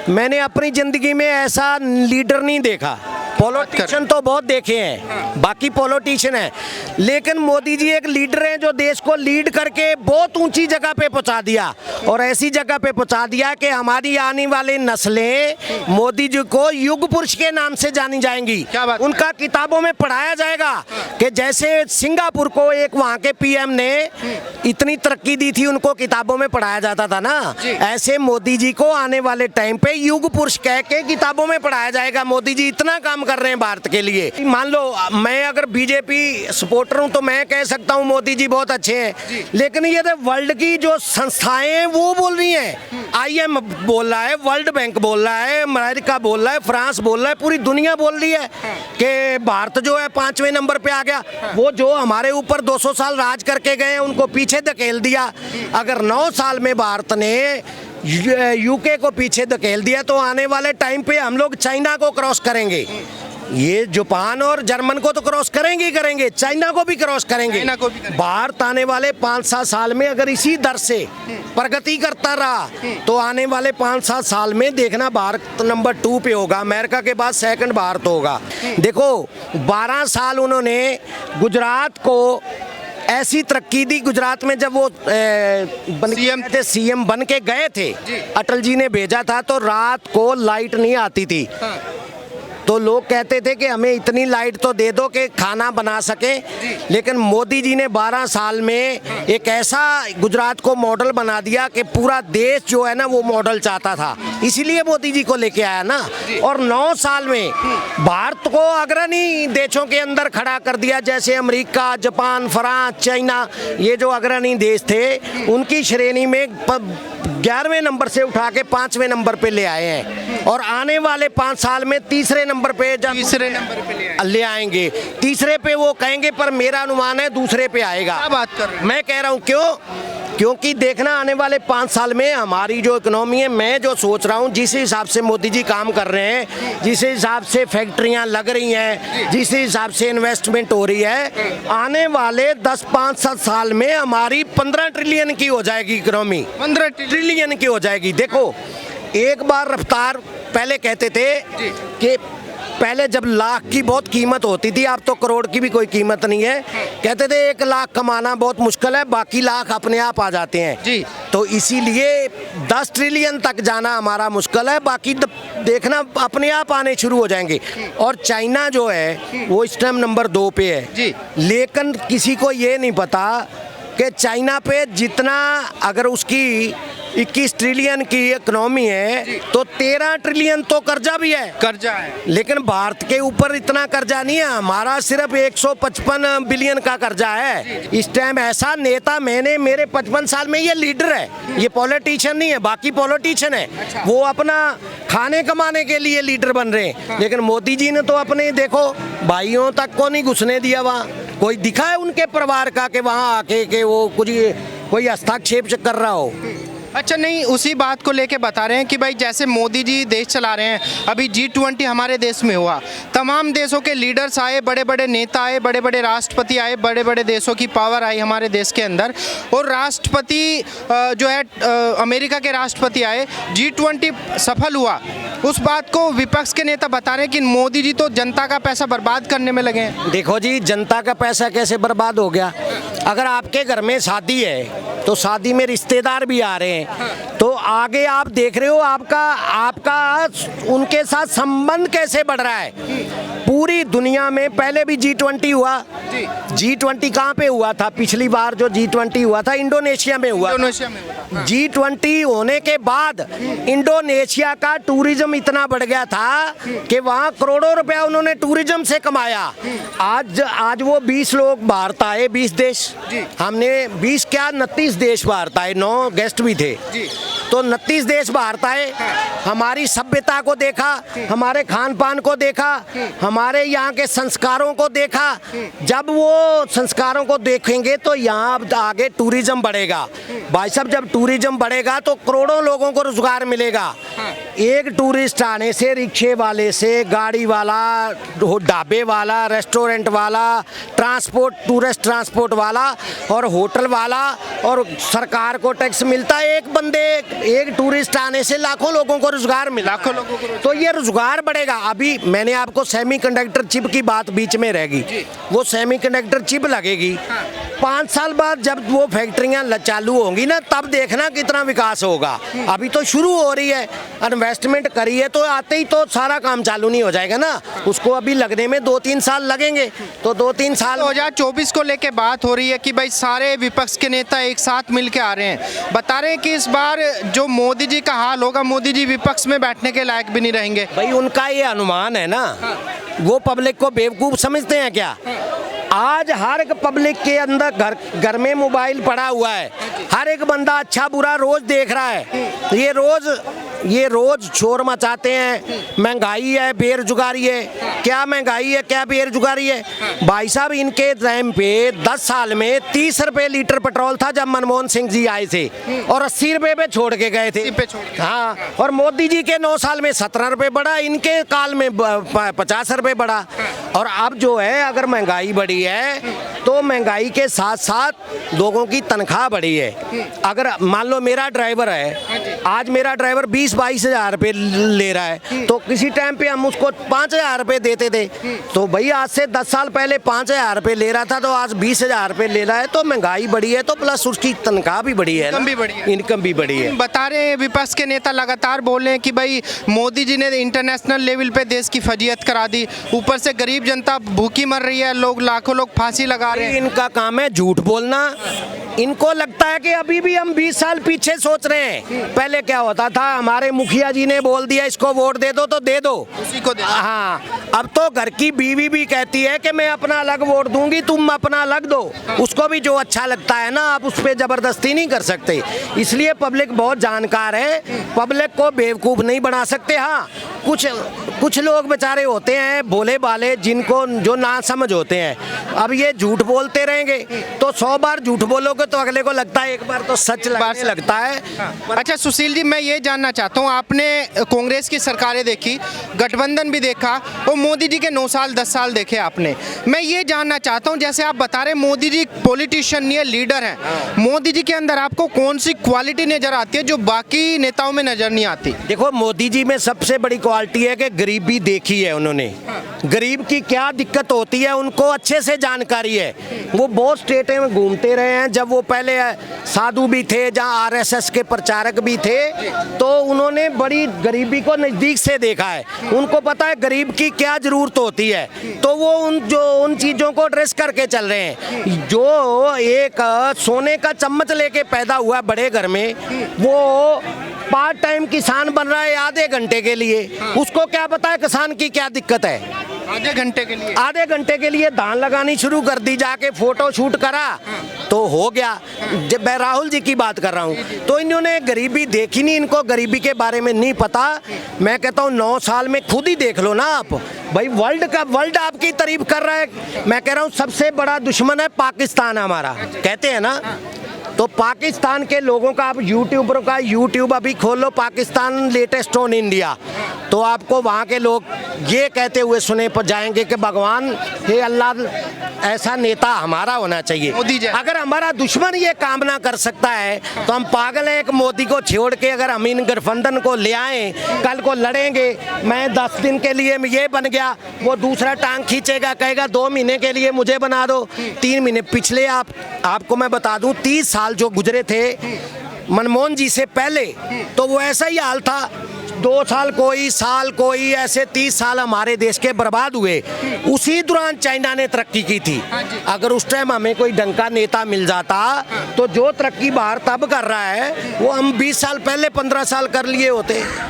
मैंने अपनी जिंदगी में ऐसा लीडर नहीं देखा। पॉलिटिशियन तो बहुत देखे हैं, बाकी पॉलिटिशियन है, लेकिन मोदी जी एक लीडर हैं जो देश को लीड करके बहुत ऊंची जगह पे पहुंचा दिया, और ऐसी जगह पे पहुंचा दिया कि हमारी आने वाली नस्लें मोदी जी को युग पुरुष के नाम से जानी जाएंगी। क्या बात? उनका किताबों में पढ़ाया जाएगा कि जैसे सिंगापुर को एक वहाँ के पीएम ने इतनी तरक्की दी थी, उनको किताबों में पढ़ाया जाता था ना, ऐसे मोदी जी को आने वाले टाइम पे युग पुरुष कह के किताबों में पढ़ाया जाएगा। मोदी जी इतना काम कर रहे हैं भारत के लिए। मान लो मैं अगर बीजेपी सपोर्टर हूं तो मैं कह सकता हूं मोदी जी बहुत अच्छे हैं, लेकिन ये तो वर्ल्ड की जो संस्थाएं हैं वो बोल रही हैं। IMF बोल रहा है, वर्ल्ड बैंक बोल रहा है, अमेरिका बोल रहा है, फ्रांस बोल रहा है, पूरी दुनिया बोल रही है कि भारत जो है 5वें नंबर पे आ गया। वो जो हमारे ऊपर 200 साल राज करके गए हैं उनको पीछे धकेल दिया। अगर 9 साल में भारत ने यूके को पीछे धकेल दिया तो आने वाले टाइम पे हम लोग चाइना को क्रॉस करेंगे। ये जापान और जर्मन को तो क्रॉस करेंगे ही करेंगे, चाइना को भी क्रॉस करेंगे। भारत आने वाले 5-7 साल में अगर इसी दर से प्रगति करता रहा तो आने वाले 5-7 साल में देखना भारत नंबर 2 पे होगा, अमेरिका के बाद सेकंड भारत होगा। देखो 12 साल उन्होंने गुजरात को ऐसी तरक्की दी। गुजरात में जब वो सीएम बन के गए थे, अटल जी ने भेजा था, तो रात को लाइट नहीं आती थी। तो लोग कहते थे कि हमें इतनी लाइट तो दे दो कि खाना बना सके, लेकिन मोदी जी ने 12 साल में एक ऐसा गुजरात को मॉडल बना दिया कि पूरा देश जो है ना वो मॉडल चाहता था, इसीलिए मोदी जी को लेके आया ना। और 9 साल में भारत को अग्रणी देशों के अंदर खड़ा कर दिया, जैसे अमेरिका, जापान, फ्रांस, चाइना, ये जो अग्रणी देश थे उनकी श्रेणी में 11वें नंबर से उठा के 5वें नंबर पे ले आए हैं, और आने वाले 5 साल में तीसरे नंबर पे ले आएंगे। तीसरे पे वो कहेंगे, पर मेरा अनुमान है दूसरे पे आएगा। क्या बात कर रहे हैं? मैं कह रहा हूँ क्यों, क्योंकि देखना आने वाले 5 साल में हमारी जो इकोनॉमी है, मैं जो सोच रहा हूँ जिस हिसाब से मोदी जी काम कर रहे हैं, जिस हिसाब से फैक्ट्रियाँ लग रही हैं, जिस हिसाब से इन्वेस्टमेंट हो रही है, आने वाले 10-5-7 साल में हमारी 15 ट्रिलियन की हो जाएगी इकोनॉमी। 15 ट्रिलियन की हो जाएगी। देखो एक बार रफ्तार, पहले कहते थे कि पहले जब लाख की बहुत कीमत होती थी, अब तो करोड़ की भी कोई कीमत नहीं है। कहते थे 1 लाख कमाना बहुत मुश्किल है, बाकी लाख अपने आप आ जाते हैं जी। तो इसीलिए 10 ट्रिलियन तक जाना हमारा मुश्किल है, बाकी देखना अपने आप आने शुरू हो जाएंगे। और चाइना जो है वो इस टाइम नंबर 2 पे है जी। लेकिन किसी को ये नहीं पता कि चाइना पे जितना, अगर उसकी 21 ट्रिलियन की इकोनॉमी है तो 13 ट्रिलियन तो कर्जा भी है, कर्जा है। लेकिन भारत के ऊपर इतना कर्जा नहीं है, हमारा सिर्फ 155 बिलियन का कर्जा है इस टाइम। ऐसा नेता मैंने मेरे 55 साल में, ये लीडर है, ये पॉलिटिशियन नहीं है। बाकी पॉलिटिशियन है वो अपना खाने कमाने के लिए लीडर बन रहे हैं, लेकिन मोदी जी ने तो अपने देखो भाइयों तक को नहीं घुसने दिया। वहाँ कोई दिखा है उनके परिवार का कि वहाँ आके के वो कुछ कोई हस्तक्षेप कर रहा हो? अच्छा, नहीं, उसी बात को लेके बता रहे हैं कि भाई जैसे मोदी जी देश चला रहे हैं, अभी G20 हमारे देश में हुआ, तमाम देशों के लीडर्स आए, बड़े बड़े नेता आए, बड़े बड़े राष्ट्रपति आए, बड़े बड़े देशों की पावर आई हमारे देश के अंदर, और राष्ट्रपति जो है अमेरिका के राष्ट्रपति आए, G20 सफल हुआ। उस बात को विपक्ष के नेता बता रहे हैं कि मोदी जी तो जनता का पैसा बर्बाद करने में लगे हैं। देखो जी, जनता का पैसा कैसे बर्बाद हो गया? अगर आपके घर में शादी है तो शादी में रिश्तेदार भी आ रहे हैं, तो आगे आप देख रहे हो आपका उनके साथ संबंध कैसे बढ़ रहा है। पूरी दुनिया में पहले भी G20 हुआ। G20 कहाँ पे हुआ था? पिछली बार जो G20 हुआ था इंडोनेशिया में हुआ। G20 होने के बाद इंडोनेशिया का टूरिज्म इतना बढ़ गया था कि वहाँ करोड़ों रुपया उन्होंने टूरिज्म से कमाया। आज वो 20 लोग भारत आए, 20 देश, हमने 20 क्या 29 देश भारत आए, 9 गेस्ट भी थे, तो 29 देश भारत आए। हमारी सभ्यता को देखा, हमारे खान पान को देखा, हमारे यहाँ के संस्कारों को देखा। जब वो संस्कारों को देखेंगे तो यहाँ आगे टूरिज्म बढ़ेगा। भाई साहब, जब टूरिज्म बढ़ेगा तो करोड़ों लोगों को रोजगार मिलेगा। एक टूरिस्ट आने से, रिक्शे वाले से, गाड़ी वाला, ढाबे वाला, रेस्टोरेंट वाला, ट्रांसपोर्ट, टूरिस्ट ट्रांसपोर्ट वाला और होटल वाला, और सरकार को टैक्स मिलता है। एक बंदे, एक टूरिस्ट आने से लाखों लोगों को रोजगार मिला, लाखों लोगों को तो ये रोजगार बढ़ेगा। अभी मैंने आपको सेमीकंडक्टर चिप की बात बीच में रहेगी, वो सेमीकंडक्टर चिप लगेगी 5 साल बाद जब वो फैक्ट्रियां चालू होंगी ना, तब देखना कितना विकास होगा। अभी तो शुरू हो रही है, इन्वेस्टमेंट करी है, तो आते ही तो सारा काम चालू नहीं हो जाएगा ना, उसको अभी लगने में 2-3 साल लगेंगे। तो 2-3 साल 2024 को लेके बात हो रही है कि भाई सारे विपक्ष के नेता एक साथ मिलके आ रहे हैं, बता रहे हैं कि इस बार जो मोदी जी का हाल होगा, मोदी जी विपक्ष में बैठने के लायक भी नहीं रहेंगे। भाई उनका ये अनुमान है ना, वो पब्लिक को बेवकूफ समझते हैं क्या? आज हर एक पब्लिक के अंदर घर में मोबाइल पड़ा हुआ है, हर एक बंदा अच्छा बुरा रोज देख रहा है। ये रोज शोर मचाते हैं, महंगाई है, बेरोजगारी है। क्या महंगाई है, क्या बेरोजगारी है? भाई साहब इनके टाइम पे 10 साल में 30 रुपए लीटर पेट्रोल था जब मनमोहन सिंह जी आए थे, और 80 रुपए पे छोड़ के गए थे। हाँ, और मोदी जी के 9 साल में 17 रुपए बढ़ा, इनके काल में 50 रुपए बढ़ा। और अब जो है, अगर महंगाई बढ़ी है तो महंगाई के साथ साथ लोगों की तनख्वाह बढ़ी है। अगर मान लो मेरा ड्राइवर है, आज मेरा ड्राइवर 20-22 हज़ार रुपये ले रहा है, तो किसी टाइम पे हम उसको 5,000 रुपये देते थे। तो भाई आज से 10 साल पहले 5,000 रुपये ले रहा था, तो आज 20,000 रुपये ले रहा है। तो महंगाई बढ़ी है, तो प्लस उसकी तनख्वाह भी बढ़ी है, इनकम भी बढ़ी है। बता रहे हैं विपक्ष के नेता लगातार बोल रहे हैं कि भाई मोदी जी ने इंटरनेशनल लेवल पे देश की फजीहत करा दी, ऊपर से गरीब जनता भूखी मर रही है, लाखों लोग फांसी लगा रहे हैं। इनका काम है झूठ बोलना। इनको लगता है कि अभी भी हम 20 साल पीछे सोच रहे हैं। पहले क्या होता था, हमारे मुखिया जी ने बोल दिया इसको वोट दे दो तो दे दो, उसी को दे। हाँ, अब तो घर की बीवी भी कहती है कि मैं अपना अलग वोट दूंगी, तुम अपना अलग दो। उसको भी जो अच्छा लगता है ना, आप उस पर जबरदस्ती नहीं कर सकते। इसलिए पब्लिक बहुत जानकार है, पब्लिक को बेवकूफ नहीं बना सकते। हाँ, कुछ लोग बेचारे होते हैं भोले भाले, जिनको जो ना समझ होते हैं। अब ये झूठ बोलते रहेंगे तो 100 बार झूठ बोलोगे तो अगले को लगता है एक बार तो सच लगता है। अच्छा सुशील जी, मैं ये जानना चाहता हूँ, आपने कांग्रेस की सरकारें देखी, गठबंधन भी देखा, और मोदी जी के 9 साल 10 साल देखे आपने। मैं ये जानना चाहता हूँ, जैसे आप बता रहे मोदी जी पॉलिटिशियन नहीं है, लीडर हैं, मोदी जी के अंदर आपको कौन सी क्वालिटी नजर आती है जो बाकी नेताओं में नजर नहीं आती? देखो, मोदी जी में सबसे बड़ी क्वालिटी है कि गरीबी देखी है उन्होंने, गरीब की क्या दिक्कत होती है उनको अच्छे से जानकारी है। वो बहुत स्टेटें में घूमते रहे हैं, जब वो पहले साधु भी थे, जहाँ आरएसएस के प्रचारक भी थे, तो उन्होंने बड़ी गरीबी को नज़दीक से देखा है। उनको पता है गरीब की क्या ज़रूरत होती है, तो वो उन चीज़ों को एड्रेस करके चल रहे हैं। जो एक सोने का चम्मच लेके पैदा हुआ बड़े घर में, वो पार्ट टाइम किसान बन रहा है आधे घंटे के लिए। उसको क्या पता है किसान की क्या दिक्कत है? आधे घंटे के लिए धान लगानी शुरू कर दी, जाके फोटो शूट करा तो हो गया। जब मैं राहुल जी की बात कर रहा हूँ, तो इन्होंने गरीबी देखी नहीं, इनको गरीबी के बारे में नहीं पता। मैं कहता हूँ 9 साल में खुद ही देख लो ना आप, भाई वर्ल्ड आपकी तारीफ कर रहा है। मैं कह रहा हूँ सबसे बड़ा दुश्मन है पाकिस्तान हमारा, कहते हैं ना। तो पाकिस्तान के लोगों का आप यूट्यूबर का यूट्यूब अभी खोलो, पाकिस्तान लेटेस्ट ऑन इंडिया, तो आपको वहाँ के लोग ये कहते हुए सुने पर जाएंगे कि भगवान हे अल्लाह, ऐसा नेता हमारा होना चाहिए। मोदी जी अगर हमारा दुश्मन ये कामना कर सकता है तो हम पागल हैं। एक मोदी को छोड़ के अगर हम इन गठबंधन को ले आए, कल को लड़ेंगे, मैं 10 दिन के लिए ये बन गया, वो दूसरा टांग खींचेगा, कहेगा 2 महीने के लिए मुझे बना दो, 3 महीने। पिछले आपको मैं बता दूं 30 साल जो गुजरे थे मनमोहन जी से पहले, तो वो ऐसा ही हाल था। 2 साल कोई, साल कोई, ऐसे 30 साल हमारे देश के बर्बाद हुए। उसी दौरान चाइना ने तरक्की की थी। अगर उस टाइम हमें कोई ढंग का नेता मिल जाता तो जो तरक्की बाहर तब कर रहा है वो हम 20 साल पहले 15 साल कर लिए होते।